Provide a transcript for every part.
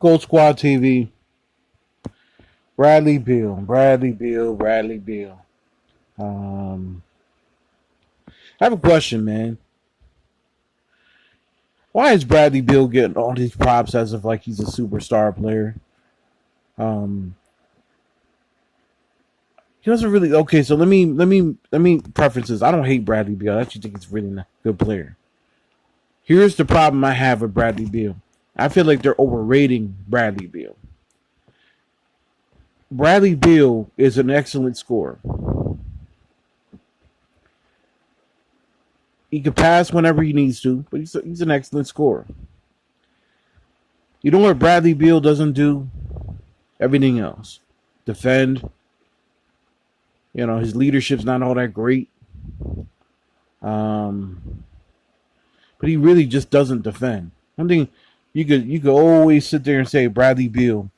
Goatsquadtv. Bradley Beal. Bradley Beal. Bradley Beal. Um, I have a question, man. Why is Bradley Beal getting all these props as if like he's a superstar player? Um, he doesn't really. Okay, so let me preference this. I don't hate Bradley Beal. I actually think he's really a good player. Here's the problem I have with Bradley Beal. I feel like they're overrating Bradley Beal. Bradley Beal is an excellent scorer. He can pass whenever he needs to, but he's an excellent scorer. You know what Bradley Beal doesn't do? Everything else. Defend. You know, his leadership's not all that great. But he really just doesn't defend. One thing you could always sit there and say Bradley Beal.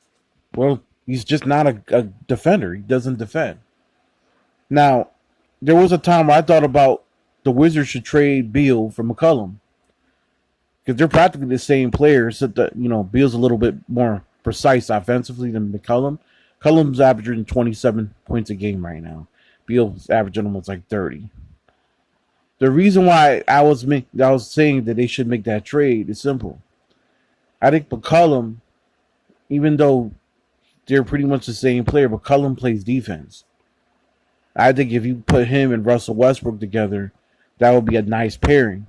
Well, he's just not a defender. He doesn't defend. Now, there was a time where I thought about the Wizards should trade Beal for McCollum because they're practically the same players. Except that Beal's a little bit more precise offensively than McCollum. McCollum's averaging 27 points a game right now. Beal's averaging almost like 30. The reason why I was saying that they should make that trade is simple. I think McCollum, even though they're pretty much the same player, McCollum plays defense. I think if you put him and Russell Westbrook together, that would be a nice pairing.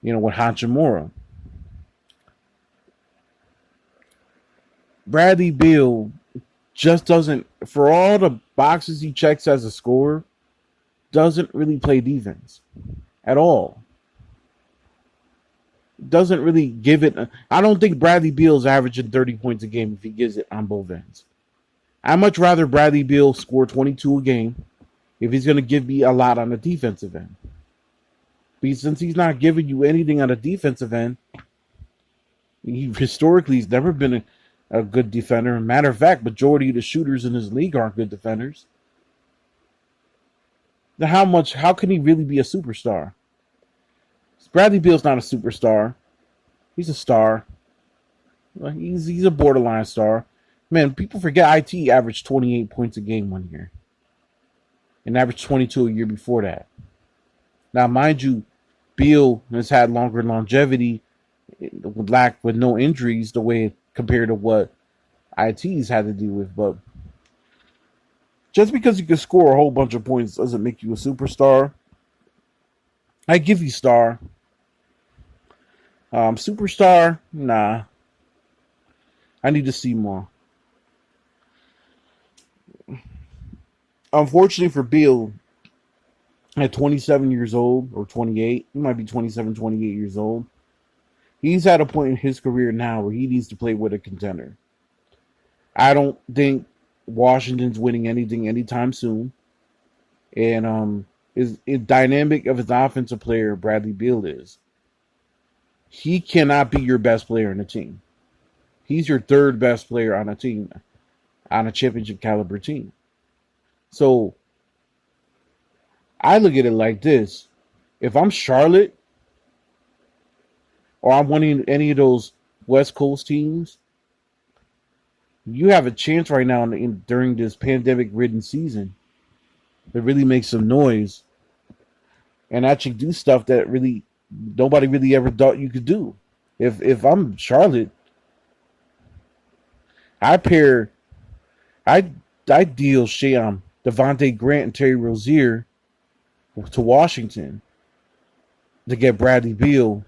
With Hachimura. Bradley Beal just doesn't, for all the boxes he checks as a scorer, doesn't really play defense at all. Doesn't really give it. I don't think Bradley Beal's averaging 30 points a game if he gives it on both ends. I'd much rather Bradley Beal score 22 a game if he's going to give me a lot on the defensive end. Because since he's not giving you anything on the defensive end, he's never been a good defender. Matter of fact, majority of the shooters in his league aren't good defenders. Now, how can he really be a superstar? Bradley Beal's not a superstar. He's a star. He's a borderline star. Man, people forget IT averaged 28 points a game one year. And averaged 22 a year before that. Now, mind you, Beal has had longer longevity with no injuries the way compared to what IT's had to deal with. But just because you can score a whole bunch of points doesn't make you a superstar. I give you star. Superstar, nah. I need to see more. Unfortunately for Beal, at 27 years old, or 28, he might be 27, 28 years old, he's at a point in his career now where he needs to play with a contender. I don't think Washington's winning anything anytime soon. And is dynamic of his offensive player Bradley Beal is. He cannot be your best player in the team. He's your third best player on a team, on a championship caliber team. So I look at it like this. If I'm Charlotte or I'm winning any of those West Coast teams, you have a chance right now during this pandemic-ridden season to really make some noise and actually do stuff that really nobody really ever thought you could do. If I'm Charlotte, I deal Devontae Grant and Terry Rozier to Washington to get Bradley Beal.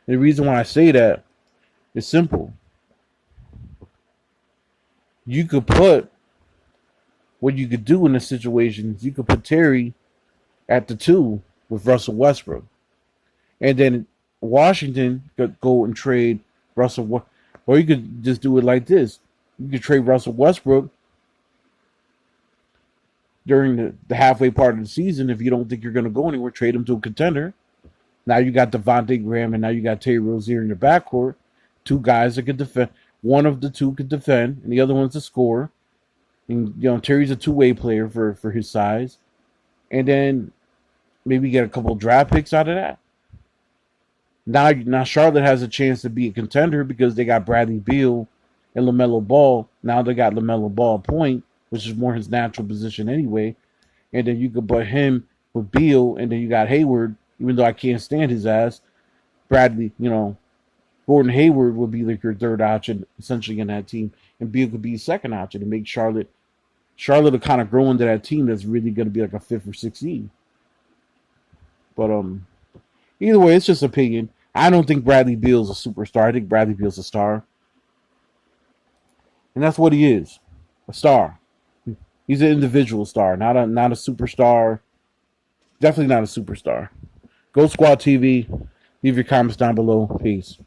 And the reason why I say that is simple. You could put what you could do in this situation. You could put Terry at the 2 with Russell Westbrook. And then Washington could go and trade Russell. Or you could just do it like this. You could trade Russell Westbrook during the halfway part of the season. If you don't think you're going to go anywhere, trade him to a contender. Now you got Devontae Graham and now you got Terry Rozier in your backcourt. Two guys that could defend. One of the two could defend, and the other one's a scorer. And Terry's a two-way player for his size. And then maybe get a couple draft picks out of that. Now Charlotte has a chance to be a contender because they got Bradley Beal and LaMelo Ball. Now they got LaMelo Ball point, which is more his natural position anyway. And then you could put him with Beal, and then you got Hayward. Even though I can't stand his ass, Bradley, Gordon Hayward would be like your third option essentially in that team, and Beal could be his second option and make Charlotte will kind of grow into that team that's really going to be like a fifth or sixth seed. But either way, it's just opinion. I don't think Bradley Beal's a superstar. I think Bradley Beal's a star, and that's what he is, a star. He's an individual star, not a superstar. Definitely not a superstar. Goat Squad TV. Leave your comments down below. Peace.